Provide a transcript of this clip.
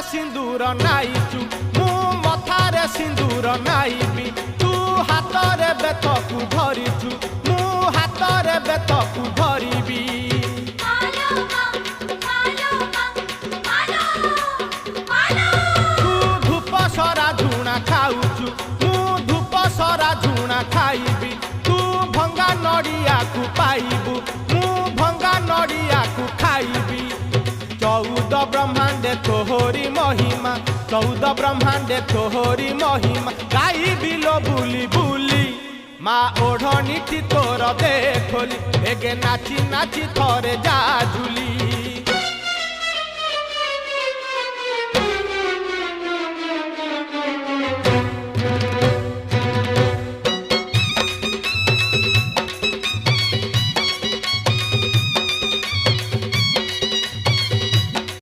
सिंदूर नाइचु मु मथारे सिंदूर नाइबी तू हातरे बेतकु धरिचु मु हातरे बेतकु धरिबी तू धूप सरा झुणा खाउचु मु धूप सरा झुणा खाइबी तू भंगा नड़िया को पाइबू मु भंगा नड़िया को खाइबी 14 ब्रह्मांडे तोहरी महिमा 14 ब्रह्मांडे तोहरी महिमा गाइबी लो बुली बुली माँ ओढ़नी तोर देखली एगे नाची नाची थरे जा झुली।